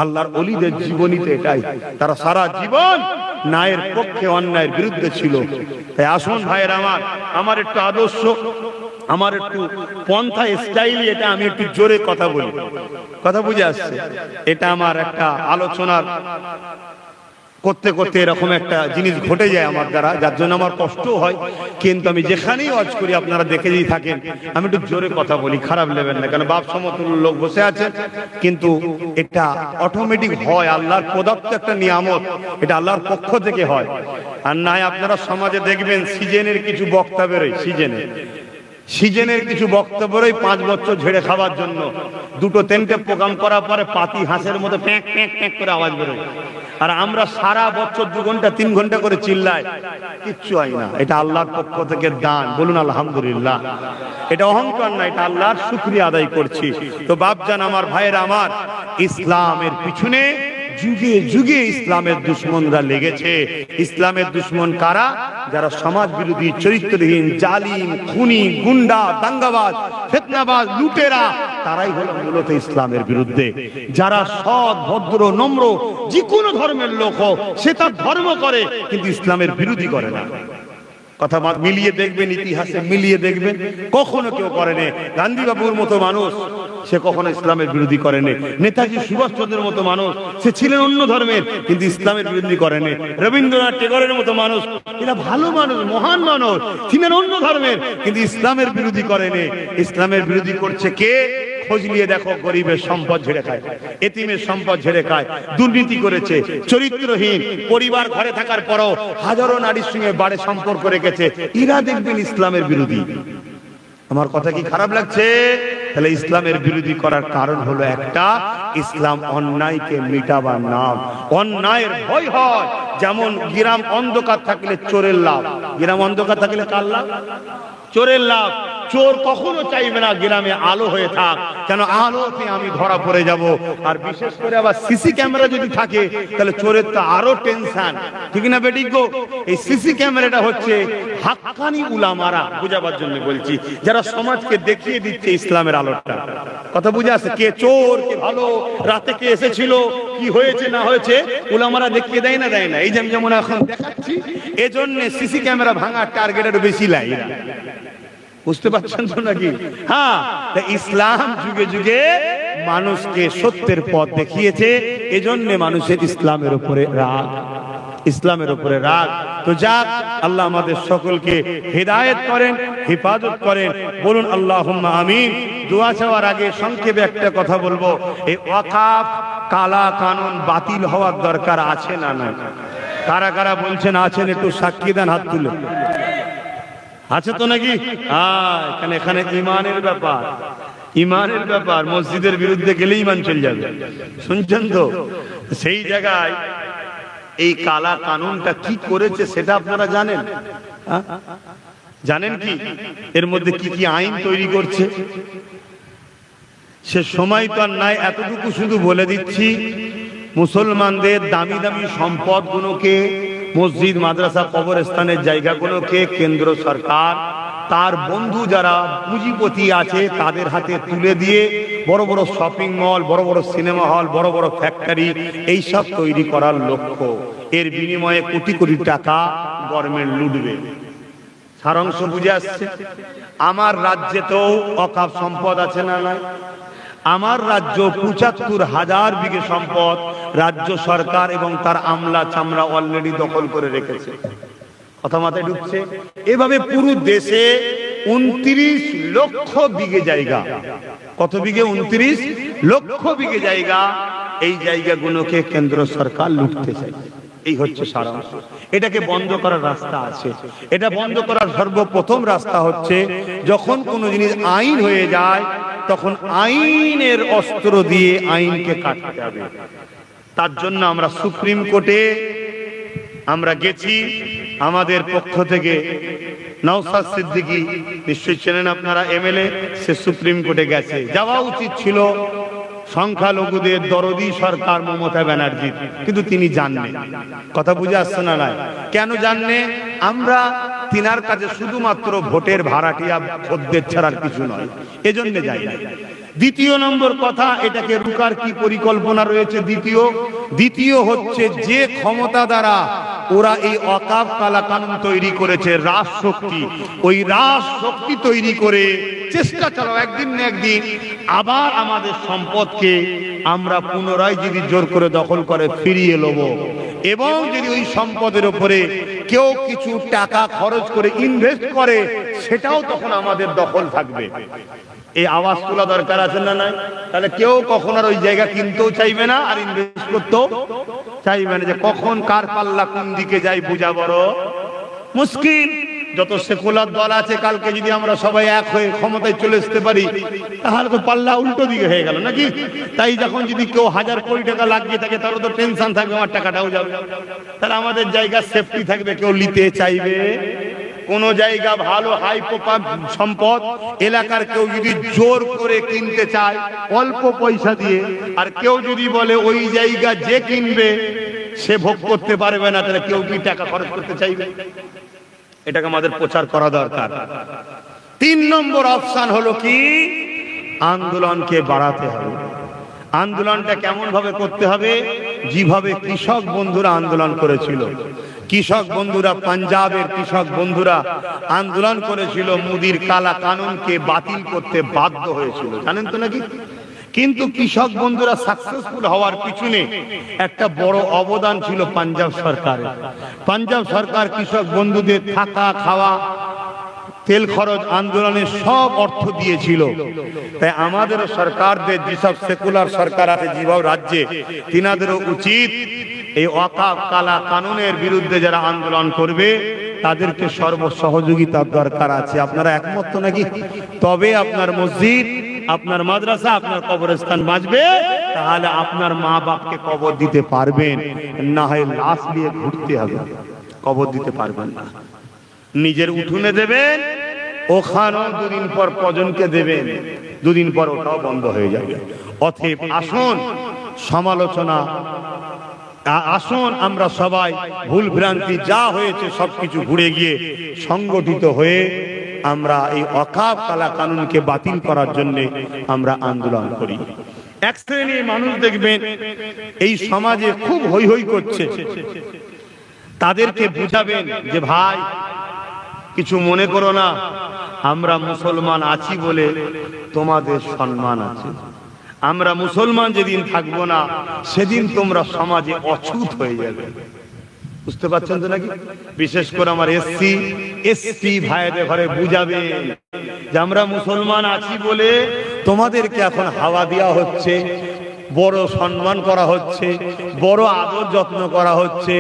আল্লাহর ওলিদের জীবনীতে এটাই, তারা সারা জীবন ন্যায়ের পক্ষে, অন্যায়ের বিরুদ্ধে ছিল। তাই আসুন ভাইয়ের আমার একটু আদর্শ, আমার একটু পন্থা স্টাইলি, এটা আমি একটু জোরে কথা বলি, কথা বুঝে আসছে? এটা আমার একটা আলোচনার করতে করতে এরকম একটা জিনিস ঘটে যায় আমার দ্বারা, যার জন্য আমার কষ্ট হয়। কিন্তু আমি যেখানেই ওয়াজ করি, আপনারা দেখে যদি থাকেন, আমি একটু জোরে কথা বলি, খারাপ নেবেন না। কারণ বাপ সমতুল্য লোক বসে আছেন, কিন্তু এটা অটোমেটিক হয়, আল্লাহর প্রদত্ত একটা নিয়ামত, এটা আল্লাহর পক্ষ থেকে হয়। আর নাই আপনারা সমাজে দেখবেন সিজনের কিছু বক্তা বেরোয়, সিজনের কিছু বক্তব্য বেরোয় 5 বছর ঝেড়ে খাবার জন্য। 2-3টে প্রোগ্রাম করার পরে পাতি হাঁসের মতো প্যাঁক প্যাঁক প্যাঁক করে আওয়াজ বেরোয়। আর আমরা সারা বছর 2 ঘন্টা 3 ঘন্টা করে চিল্লাই, কিচ্ছু হয় না। এটা আল্লাহর পক্ষ থেকে দান, বলুন আলহামদুলিল্লাহ। এটা অহংকার না, এটা আল্লাহর শুকরিয়া আদায় করছি। তো বাপজান, আমার ভাইয়েরা আমার, ইসলামের পিছনে যুগে যুগে ইসলামের দুশ্মনরা লেগেছে। ইসলামের দুশ্মন কারা? যারা সমাজ বিরোধী, চরিত্রহীন, জালিম, খুনি, গুন্ডা, দাঙ্গাবাজ, ফিতনাবাজ, লুটেরা, তারাই হলো মূলত ইসলামের বিরুদ্ধে। যারা সৎ, ভদ্র, নম্র, যে কোনো ধর্মের লোক হোক, সে তার ধর্ম করে, কিন্তু ইসলামের বিরোধী করে না। কথা মিলিয়ে দেখবেন, ইতিহাসে মিলিয়ে দেখবেন, কখনো কেউ করেনি। গান্ধী বাবুর মতো মানুষ, সে কখনো ইসলামের বিরোধী করেনি। নেতাজি সুভাষচন্দ্রের মতো মানুষ, সে ছিলেন অন্য ধর্মের, কিন্তু ইসলামের বিরোধী করেনি। রবীন্দ্রনাথ টেগরের মতো মানুষ, এরা ভালো মানুষ, মহান মানুষ, ছিলেন অন্য ধর্মের, কিন্তু ইসলামের বিরোধী করেনি। ইসলামের বিরোধী করছে কে? খোঁজ নিয়ে দেখো, গরিবের সম্পদ ঝেড়ে খায়, এতিমের সম্পদ ঝেড়ে খায়, দুর্নীতি করেছে, চরিত্রহীন, পরিবার ঘরে থাকার পরও হাজারো নারীর সঙ্গে বাড়ে সম্পর্ক রেখেছে, এরা দেখবেন ইসলামের বিরোধী। আমার কথা কি খারাপ লাগছে? তাহলে ইসলামের বিরোধী করার কারণ হলো একটা, ইসলাম অন্যায়কে মিটাবার নাম। অন্যায়ের ভয় হয়। যেমন গ্রাম অন্ধকার থাকলে চোরের লাভ, গ্রাম অন্ধকার থাকলে কার লাভ? চোরের লাভ। চোর কখনো চাইবে না গ্রামে আলো হয়ে থাক, কেন আলোতে আমি ধরা পড়ে যাব। আর বিশেষ করে আবার সিসি ক্যামেরা যদি থাকে, তাহলে চোরের তো আরো টেনশন, ঠিক না বেটিক গো? এই সিসি ক্যামেরাটা হচ্ছে হাক্কানি উলামারা, বুঝাবার জন্য বলছি, যারা সমাজকে দেখিয়ে দিচ্ছে ইসলামের আলোটা। কথা বুঝে আসে? কে চোর, কে ভালো, রাতে কে এসেছিল, কি হয়েছে না হয়েছে, উলামারা দেখিয়ে দেয় না, দেয় না? এই যেমন এখন দেখাচ্ছি, এজন্য সিসি ক্যামেরা ভাঙার টার্গেটের বেশি লাই। বুঝতে পারছেন তো নাকি? হ্যাঁ, ইসলাম যুগে যুগে মানুষকে সত্যের পথ দেখিয়েছে, এজন্য মানুষের ইসলামের উপরে রাগ, ইসলামের উপরে রাগ। তো যাক, আল্লাহ আমাদের সকলকে হেদায়েত করেন, হেফাজত করেন, বলুন আল্লাহুম্মা আমিন। দোয়া চাওয়ার আগে সংক্ষেপে একটা কথা বলবো, এই ওয়াকাফ কালা কানুন বাতিল হওয়ার দরকার আছে না নাই? কারা কারা বলছেন আছেন, একটু সাক্ষী দেন, হাত তুলে। আছে তো নাকি? এখানে ইমানের ব্যাপার। ইমানের ব্যাপার, মসজিদের বিরুদ্ধে গেলে ইমান চলে যাবে। শুনছেন তো? সেই জায়গায় এই কালা কানুনটা কি করেছে সেটা আপনারা জানেন? জানেন কি এর মধ্যে কি কি আইন তৈরি করছে? সে সময় তো আর নাই, এতটুকু শুধু বলে দিচ্ছি, মুসলমানদের দামি দামি সম্পদগুলোকে, মসজিদ, মাদ্রাসা, কবরস্থানের জায়গাগুলোকে কেন্দ্র সরকার তার বন্ধু যারা পুঁজিপতি আছে তাদের হাতে তুলে দিয়ে বড় বড় শপিং মল, বড় বড় সিনেমা হল, বড় বড় ফ্যাক্টরি এইসব তৈরি করার লক্ষ্য। এর বিনিময়ে কোটি কোটি টাকা গভর্নমেন্ট লুটবে। সারাংশ বুঝে আসছে? আমার রাজ্যে তো অকাপ সম্পদ আছে না নাই? আমার রাজ্য ৭৫,০০০ বিঘে সম্পদ রাজ্য সরকার এবং তার আমলা চামড়া অলরেডি দখল করে রেখেছে। কথা মাথায় ঢুকছে? এভাবে পুরো দেশে ২৯ লক্ষ বিঘে জায়গা। কত বিঘে? ২৯ লক্ষ বিঘে জায়গা। এই জায়গাগুলোকে কেন্দ্র সরকার লুটতে চায়। এই হচ্ছে সারাংশ। এটাকে বন্ধ করার রাস্তা আছে। এটা বন্ধ করার সর্বপ্রথম রাস্তা হচ্ছে, যখন কোনো জিনিস আইন হয়ে যায় তখন আইনের অস্ত্র দিয়ে আইনকে কাটতে হবে। তার জন্য আমরা সুপ্রিম কোর্টে আমরা গেছি। আমাদের পক্ষ থেকে নওশাদ সিদ্দিকী, নিশ্চয়ই চেনেন আপনারা, এমএলএ, সে সুপ্রিম কোর্টে গেছে। যাওয়া উচিত ছিল সংখ্যালঘুদের দরদি সরকার মমতা ব্যানার্জি, কিন্তু তিনি জাননি। কথা বুঝে আসছে না? নাই কেন জাননে? আমরা তিনার কাছে শুধুমাত্র ভোটের ভাড়াটিয়া খদ্দের ছাড়ার কিছু নয়, এজন্য যাই না। দ্বিতীয় নম্বর কথা, এটাকে রুকার কি পরিকল্পনা রয়েছে? দ্বিতীয় হচ্ছে, যে ক্ষমতা দ্বারা ওরা এই অকাপ কালা কানুন তৈরি করেছে, রাজশক্তি, ওই রাজশক্তি তৈরি করে চেষ্টা চালাও একদিন না একদিন আবার আমাদের সম্পদকে আমরা পুনরায় যদি জোর করে দখল করে ফিরিয়ে নেব, এবং যদি ওই সম্পদের উপরে কেউ কিছু টাকা খরচ করে ইনভেস্ট করে, সেটাও তখন আমাদের দখল থাকবে। এই আওয়াজ তোলা দরকার আছে না নাই? তাহলে কেউ কখন আর ওই জায়গা কিনতেও চাইবে না, আর ইনভেস্ট করতেও চাইবে না। যে কখন কার পাল্লা কোন দিকে যায় বোঝা বড় মুশকিল। যত সেকুলার দল আছে, কালকে যদি আমরা সবাই এক হয়ে ক্ষমতায় চলে আসতে পারি, তাহলে তো পাল্লা উল্টো দিকে হয়ে গেল নাকি? তাই যখন যদি কেউ ১০০০ কোটি টাকা লাগিয়ে থাকে, তারও তো টেনশন থাকবে আমার টাকাটাও যাবে। তাহলে আমাদের জায়গা সেফটি থাকবে, কেউ নিতে চাইবে। কোন জায়গা ভালো হাই প্রপার সম্পদ এলাকার কেউ যদি জোর করে কিনতে চায় অল্প পয়সা দিয়ে, আর কেউ যদি বলে ওই জায়গা যে কিনবে সে ভোগ করতে পারবে না, তাহলে কেউ কি টাকা খরচ করতে চাইবে? এটাকে আমাদের প্রচার করা দরকার। ৩ নম্বর অপশন হলো কি? আন্দোলনকে বাড়াতে হবে। আন্দোলনটা কেমন ভাবে করতে হবে? যেভাবে কৃষক বন্ধুরা আন্দোলন করেছিল। কৃষক বন্ধুরা, পাঞ্জাবের কৃষক বন্ধুরা আন্দোলন করেছিল, মোদির কালা কানুনকে বাতিল করতে বাধ্য হয়েছিল, জানেন তো নাকি? কিন্তু কৃষক বন্ধুরা সাকসেসফুল হওয়ার পিছনে একটা বড় অবদান ছিল পাঞ্জাব সরকারের। পাঞ্জাব সরকার কৃষক বন্ধুদের থাকা, খাওয়া, তেল খরচ, আন্দোলনের সব অর্থ দিয়েছিল। তাই আমাদেরও সরকারদের, যেসব সেকুলার সরকার আছে যেসব রাজ্যে, তিনাদেরও উচিত এই ওয়াকাফ কালা কানুনের বিরুদ্ধে যারা আন্দোলন করবে তাদেরকে সর্ব সহযোগিতার দরকার আছে। আপনারা একমত তো নাকি? তবে আপনার মসজিদ, আপনার মাদ্রাসা, আপনার কবরস্থান বাঁচবে, তাহলে আপনার মা বাপকে কবর দিতে পারবেন। না হয় লাশ নিয়ে ঘুরতে হবে, কবর দিতে পারবেন না। নিজের উঠোনে দেবেন, ওখানেও ২ দিন পর প্রজনকে দেবেন, ২ দিন পর ওটাও বন্ধ হয়ে যাবে। অতএব আসুন সমালোচনা, আসুন আমরা সবাই ভুল ভ্রান্তি যা হয়েছে সবকিছু ঘুরে গিয়ে সংগঠিত হয়ে আমরা এই ওয়াকাফ কালা কানুনকে বাতিল করার জন্য আমরা আন্দোলন করি। এক শ্রেণীর মানুষ দেখবেন এই সমাজে খুব হৈ হৈ করছে, তাদেরকে বুঝাবেন যে ভাই কিছু মনে করো না, আমরা মুসলমান আছি বলে তোমাদের সম্মান আছে। আমরা মুসলমান যেদিন থাকবো না সেদিন তোমরা সমাজে অছুত হয়ে যাবে। বুঝতে পারছেন তো নাকি? বিশেষ করে আমার এসপি ভাইদের ঘরে বুঝাবে যে আমরা মুসলমান আছি বলে তোমাদেরকে এখন হাওয়া দেওয়া হচ্ছে, বড় সম্মান করা হচ্ছে, বড় আদর যত্ন করা হচ্ছে,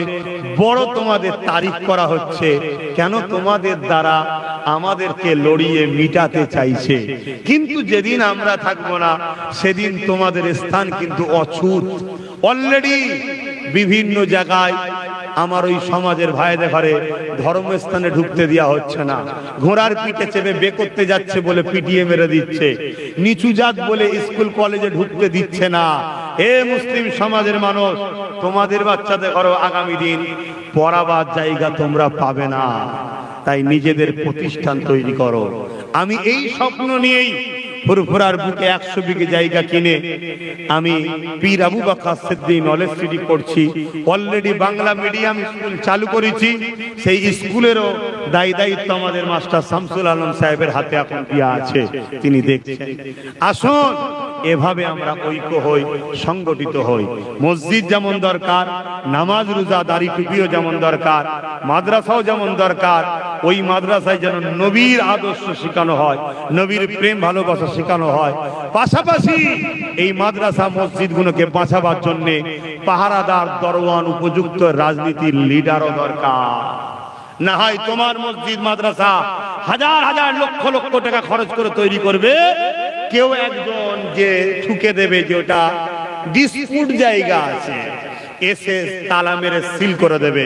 বড় তোমাদের তারিফ করা হচ্ছে। কেন? তোমাদের দ্বারা আমাদেরকে লড়িয়ে মিটাতে চাইছে। কিন্তু যেদিন আমরা থাকবো না সেদিন তোমাদের স্থান কিন্তু অছুত। অলরেডি বিভিন্ন জায়গায় আমার ওই সমাজের ভাইদের ঘরে ধর্মস্থানে ঢুকতে দেওয়া হচ্ছে না। ঘোড়ার পিঠে চেপে বে করতে যাচ্ছে বলে পিটিয়ে মেরে দিচ্ছে। নিচু জাত বলে স্কুল কলেজে ঢুকতে দিচ্ছে না। এ মুসলিম সমাজের মানুষ, তোমাদের বাচ্চাদের ঘরে আগামী দিন পড়াবার জায়গা তোমরা পাবে না। তাই নিজেদের প্রতিষ্ঠান তৈরি করো। আমি এই স্বপ্ন নিয়েই ফুরফুরার বুকে 100 বিঘে জায়গা কিনে আমি পীর আবু বকর সিদ্দিক নলেজ সিটি করছি। অলরেডি বাংলা মিডিয়াম স্কুল চালু করেছি। সেই স্কুলেরও দায়িত্ব আমাদের মাস্টার শামসুল আলম সাহেবের হাতে এখন দেওয়া আছে, তিনি দেখছেন। আসুন এভাবে আমরা ঐক্য হই, সংগঠিত হই। মসজিদ যেমন দরকার, নামাজ রোজা দাড়ি টুপিও যেমন দরকার, মাদ্রাসাও যেমন দরকার। ওই মাদ্রাসায় যেন নবীর আদর্শ শেখানো হয়, নবীর প্রেম ভালোবাসা শেখানো হয়। পাশাপাশি এই মাদ্রাসা মসজিদগুলোকে বাঁচাবার জন্য পাহারাদার, দরওয়ান, উপযুক্ত রাজনীতির লিডারও দরকার। না হয় তোমার মসজিদ মাদ্রাসা হাজার হাজার লক্ষ লক্ষ টাকা খরচ করে তৈরি করবে, কেউ একজন যে ঠুকে দেবে যে ওটা ডিসপুট জায়গা আছে, এসে তালা মেরে সিল করে দেবে।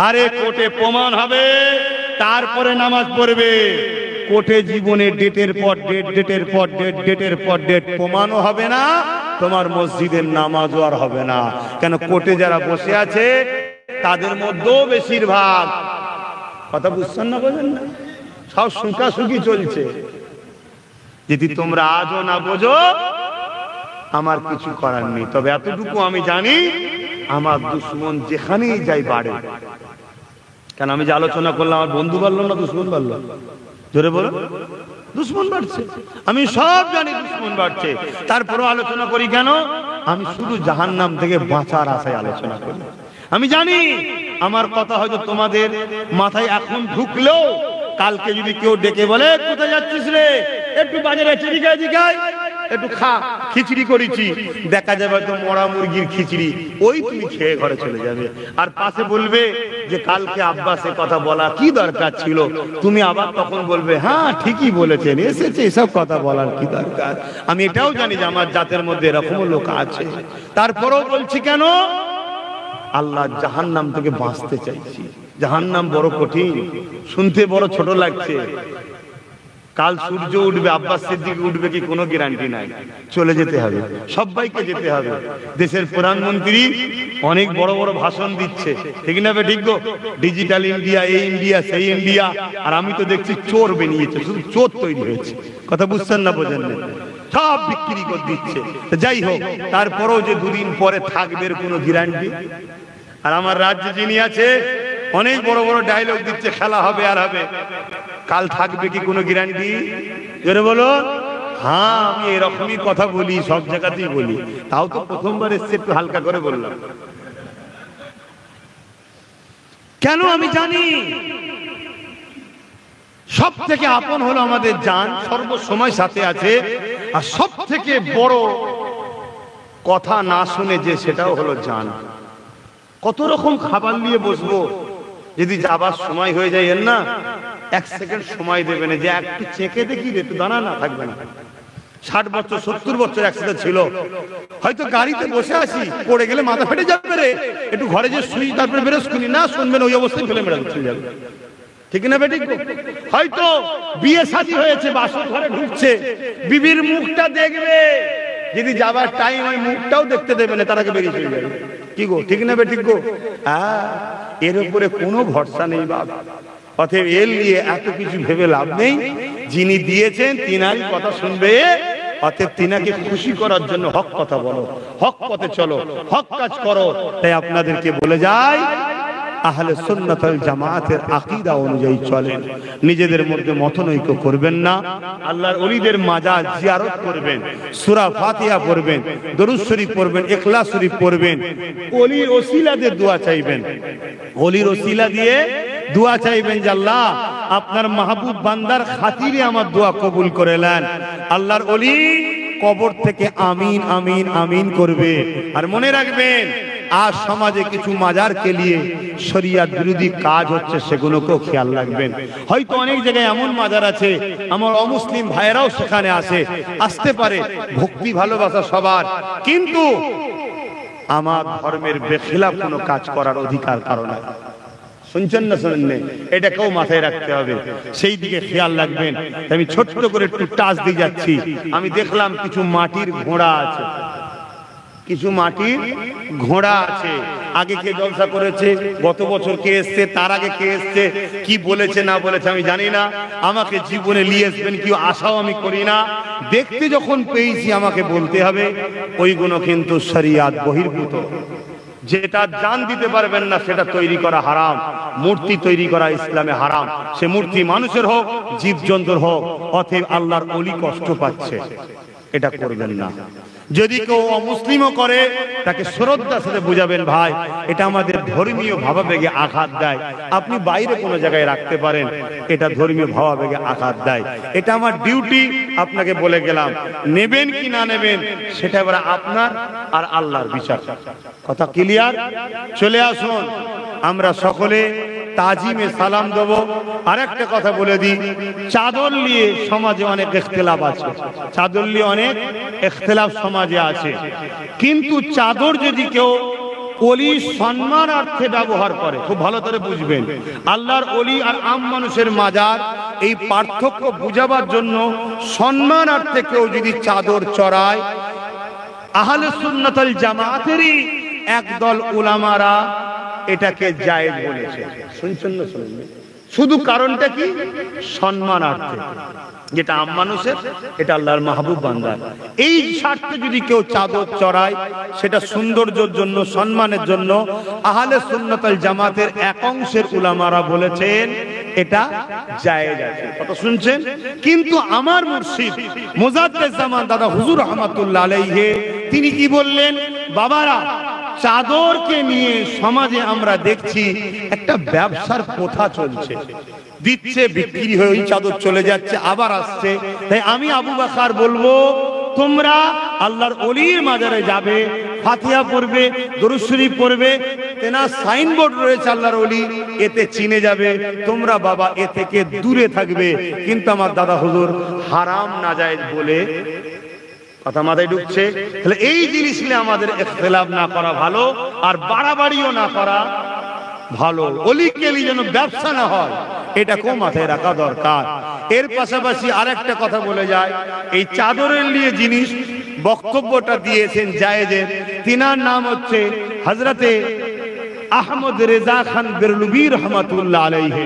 আরে কোর্টে প্রমাণ হবে, তারপরে নামাজ পড়বে। কোর্টে জীবনে ডেটের পর ডেট, ডেটের পর ডেট, ডেটের পর ডেট প্রমাণও হবে না, তোমার মসজিদের নামাজও আর হবে না। কেন? কোর্টে যারা বসে আছে তাদের মধ্যেও বেশিরভাগ, কথা বুঝছেন না, বোঝেন না, সব সুখাসুখি চলছে। যদি তোমরা আজও না বোঝো আমার কিছু করার নেই। তবে এতটুকু আমি জানি, আমার দুশ্মন যেখানেই যাই বাড়ে। কেন? আমি যে আলোচনা করলাম, আমার বন্ধু বাড়লো না দুশ্মন বাড়লো? জোরে বলো। দুশ্মন বাড়ছে, আমি সব জানি দুশ্মন বাড়ছে, তারপরও আলোচনা করি। কেন? আমি শুধু জাহান্নাম থেকে বাঁচার আশায় আলোচনা করি। আমি জানি আমার কথা হয়তো তোমাদের মাথায় এখন ঢুকলেও কালকে যদি কেউ ডেকে বলে কোথায় যাচ্ছিস রে, একটু বাজারে জিগায় একটু খা, খিচড়ি করেছি, দেখা যাবে তো মরা মুরগির খিচড়ি, ওই তুমি খেয়ে ঘরে চলে যাবে। আর পাশে বলবে যে কালকে আব্বাসের কথা বলা কি দরকার ছিল, তুমি আবার তখন বলবে হ্যাঁ ঠিকই বলেছেন, এসেছে, এসব কথা বলার কি দরকার। আমি এটাও জানি যে আমার জাতের মধ্যে এরকম লোক আছে। তারপরেও বলছি কেন? আল্লাহ জাহান্নাম থেকে বাঁচতে চাইছি। জাহান্নাম বড় কঠিন, শুনতে বড় ছোট লাগছে। কাল সূর্য উঠবে, আব্বাস সিদ্দিক উঠবে কি কোনো গ্যারান্টি নাই। চলে যেতে হবে, সবাইকে যেতে হবে। দেশের প্রধানমন্ত্রী অনেক বড় বড় ভাষণ দিচ্ছে, ঠিক না বে ঠিক গো? ডিজিটাল ইন্ডিয়া, এই ইন্ডিয়া, সেই ইন্ডিয়া। আর আমি তো দেখছি চোর বেরিয়েছে, শুধু চোর তৈরি হয়েছে। কথা বুঝছেন না, বোঝেন না? সব বিক্রি করে দিচ্ছে। যাই হোক, তারপরেও যে দুদিন পরে থাকবে কোনো গ্যারান্টি। আর আমার রাজ্যে যিনি আছে অনেক বড় বড় ডায়লগ দিচ্ছে, খেলা হবে আর হবে। কাল থাকবে কি কোনো গ্যারান্টি? জোরে বলো। হ্যাঁ, আমি এরকমই কথা বলি, সব জায়গাতেই বলি। তাও তো প্রথমবার এসছে, একটু হালকা করে বললাম। কেন? আমি জানি সব থেকে আপন হলো আমাদের জান, সর্বসময় সাথে আছে। আর সব থেকে বড় কথা না শুনে যে, সেটাও হলো জান। কত রকম খাবার নিয়ে বসবো, যদি যাবার সময় হয়ে যায় এর না 1 সেকেন্ড সময় দেবে না, যে একটু চেকে দেখি, একটু দাঁড়া, না থাকবে না। 60 বছর 70 বছর একসাথে ছিল, হয়তো গাড়িতে বসে আছি, পড়ে গেলে মাথা ফেটে যাবে রে, একটু ঘরে যে শুই তারপরে বেরোস শুনি না, শুনবেন ওই অবস্থায় ফেলে মেরে চলে যাবে, ঠিক না বেঠিক? হয়তো বিয়ে শাদী হয়েছে, বাসর ঘরে ঢুকছে, বিবির মুখটা দেখবে, যদি যাবার টাইম হয় মুখটাও দেখতে দেবে না, তার আগে বেরিয়ে চলে যাবে। কি গো, ঠিক না বেঠিক গো? হ্যাঁ, এর উপরে কোনো ভরসা নেই বাবা। অতএব এর নিয়ে এত কিছু ভেবে লাভ নেই। যিনি দিয়েছেন তিনারই কথা শুনবে। অতএব তিনাকে খুশি করার জন্য হক কথা বলো, হক পথে চলো, হক কাজ করো। তাই আপনাদেরকে বলে যাই, আহলে সুন্নাত ওয়াল জামাতের আকীদা অনুযায়ী চলেন। নিজেদের মধ্যে মতনৈক্য করবেন না। আল্লাহর ওলিদের মাজার জিয়ারত করবেন, সূরা ফাতিহা পড়বেন, দরুদ শরীফ পড়বেন, ইখলাস শরীফ পড়বেন, ওলির ওসিলা দিয়ে দোয়া চাইবেন। ওলির ওসিলা দিয়ে দোয়া চাইবেন যে আল্লাহ আপনার মাহবুব বান্দার খাতিরে আমার দোয়া কবুল করে নেন। আল্লাহর ওলি কবর থেকে আমিন আমিন আমিন করবে। আর মনে রাখবেন, আজ সমাজে কিছু মাজারকে নিয়ে শরিয়াত বিরোধী কাজ হচ্ছে, সেগুলোকেও খেয়াল রাখবেন। হয়তো অনেক জায়গায় এমন মাজার আছে, আমার অমুসলিম ভাইয়েরাও সেখানে আসতে পারে, ভক্তি ভালোবাসা সবার, কিন্তু আমার ধর্মের বেখিলাফ কোনো কাজ করার অধিকার কারো নাই। শুনছেন না শুনেন? এটাকেও মাথায় রাখতে হবে, সেই দিকে খেয়াল রাখবেন। আমি ছোট্ট করে একটু টাচ দিয়ে যাচ্ছি। আমি দেখলাম কিছু মাটির ঘোড়া আছে, কিছু মাটির ঘোড়া আছে। আগে কে জলসা করেছে, গত বছর কে এসছে, তার আগে কে এসছে, কি বলেছে না বলেছে আমি জানি না। আমাকে জীবনে নিয়ে আসবেন কি আশাও আমি করি না। দেখতে যখন পেয়েছি আমাকে বলতে হবে, ওইগুলো কিন্তু শরিয়াত বহির্ভূত। যেটা জান দিতে পারবেন না সেটা তৈরি করা হারাম। মূর্তি তৈরি করা ইসলামে হারাম, সে মূর্তি মানুষের হোক জীবজন্তুর হোক। অতএব আল্লাহর ওলি কষ্ট পাচ্ছে, এটা করবেন না। যদি কেউ অমুসলিমও করে, তাকে শ্রদ্ধার সাথে বুঝাবেন, ভাই এটা আমাদের ধর্মীয় ভাবাবেগে আঘাত দেয়। আপনি বাইরে কোনো জায়গায় রাখতে পারেন, এটা ধর্মীয় ভাবাবেগে আঘাত দেয়। এটা আমার ডিউটি, আপনাকে বলে গেলাম। নেবেন কি না নেবেন সেটা এবার আপনার আর আল্লাহর বিচার। কথা ক্লিয়ার? চলে আসুন, আমরা সকলে তাজিমে সালাম দেব। আর একটা কথা বলে দিই, চাদর নিয়ে সমাজে অনেক ইখতিলাফ আছে, চাদর নিয়ে অনেক ইখতিলাফ সমাজে আছে। কিন্তু চাদর যদি কেউ ওলি সম্মানার্থে ব্যবহার করে, খুব ভালো করে বুঝবেন, আল্লাহর ওলি আর আম মানুষের মাজার, এই পার্থক্য বুঝাবার জন্য সম্মানার্থে কেউ যদি চাদর চড়ায়, আহলে সুন্নাত ওয়াল জামাতেরই একদল উলামারা এটাকে জায়েজ বলেছে। শুনছেন না শুনবেন? শুধু কারণটা কি? সম্মানার্থে। যেটা আম মানুষের, এটা আল্লাহর মাহবুব বান্দার। এই স্বার্থে যদি কেউ চাদর চড়ায়, সেটা সৌন্দর্যের জন্য, সম্মানের জন্য, আহলে সুন্নাত ওয়াল জামাতের এক অংশের উলামারা বলেছেন এটা জায়েজ আছে। কথা শুনছেন? কিন্তু আমার মুর্শিদ মুজাদ্দেদ জামান দাদা হুজুর রহমাতুল্লাহ আলাইহি তিনি কি বললেন? বাবারা, চাদরকে নিয়ে সমাজে আমরা দেখছি একটা ব্যবসার প্রথা চলছে, দিচ্ছে, বিক্রি হয়ে ওই চাদর চলে যাচ্ছে, আবার আসছে। তাই আমি আবু বকর বলবো, তোমরা আল্লাহর ওলির মাজারে যাবে, ফাতিহা পড়বে, দরুদ শরীফ পড়বে, তেনা সাইনবোর্ড রয়েছে আল্লাহর ওলি, এতে চিনে যাবে। তোমরা বাবা এ থেকে দূরে থাকবে। কিন্তু আমার দাদা হুজুর হারাম নাজায়েজ বলে কথা মাথায় ঢুকছে। তাহলে এই জিনিসগুলো আমাদের ইখতিলাফ না করা ভালো, আর বাড়াবাড়িও না করা ভালো। অলিকেলি যেন ব্যবসা না হয়, এটাকেও মাথায় রাখা দরকার। এর পাশাপাশি আরেকটা কথা বলে যায়, এই চাদরের নিয়ে জিনিস বক্তব্যটা দিয়েছেন জায়েজের, তিনার নাম হচ্ছে হযরতে আহমদ রেজা খান বেরলুবি রহমাতুল্লাহ আলাইহি,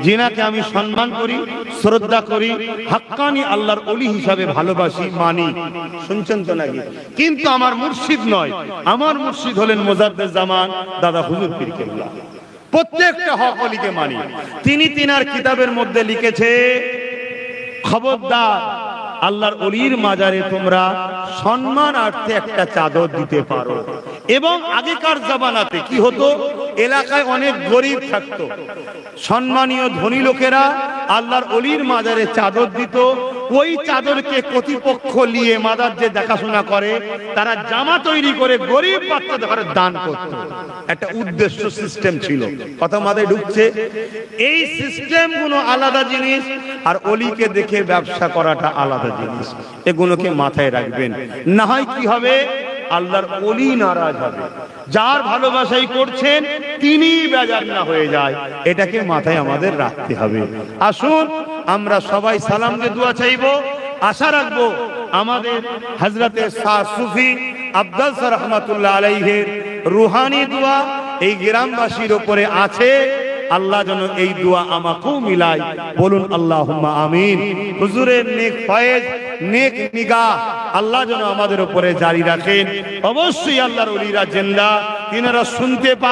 যিনাকে আমি সম্মান করি, শ্রদ্ধা করি, হাক্কানি আল্লাহর ওলি হিসাবে ভালোবাসি, মানি। শুনছেন তো নাকি? কিন্তু আমার মুর্শিদ নয়, আমার মুর্শিদ হলেন মুজাদ্দেদ জামান দাদা হুজুর পীর কেবলা। প্রত্যেকটা হক ওলিকে মানি। তিনি তিনার কিতাবের মধ্যে লিখেছে, খবরদার আল্লাহর ওলির মাজারে তোমরা সম্মানার্থে একটা চাদর দিতে পারো। এবং আগেকার জামানাতে কি হতো, এলাকায় অনেক গরিব থাকতো, সম্মানীয় ধনী লোকেরা আল্লাহর ওলির মাজারে চাদর দিত। ওই চাদরকে কর্তৃপক্ষ নিয়ে মাজার যে দেখাশোনা করে, তারা জামা তৈরি করে গরিব বাচ্চাদের ঘরে দান করত। একটা উদ্দেশ্য সিস্টেম ছিল। কথা মাথায় ঢুকছে? এই সিস্টেমগুলো আলাদা জিনিস, আর ওলিকে দেখে ব্যবসা করাটা আলাদা জিনিস। এগুলোকে মাথায় রাখবেন, না হয় কি হবে, আল্লাহর ওলি নারাজ হবে। যার ভালোবাসাই করছেন তিনি বেজার না হয়ে যায়, এটাকে মাথায় আমাদের রাখতে হবে। আসুন আমরা সবাই সালাম দিয়ে দোয়া চাইবো। আশা রাখবো আমাদের হযরতে শাহ সুফি আব্দুল সার রহমাতুল্লাহ আলাইহির রুহানি দোয়া এই গ্রামবাসীর উপরে আছে। আল্লাহ যেন এই দোয়া আমাকেও মিলায়। বলুন আল্লাহুম্মা আমিন। হুজুরের নেক ফয়েজ, নেক নিগাহ আল্লাহ যেন আমাদের উপরে জারি রাখেন। অবশ্যই আল্লাহর ওলিরা জিন্দা, তিনারা শুনতে পান।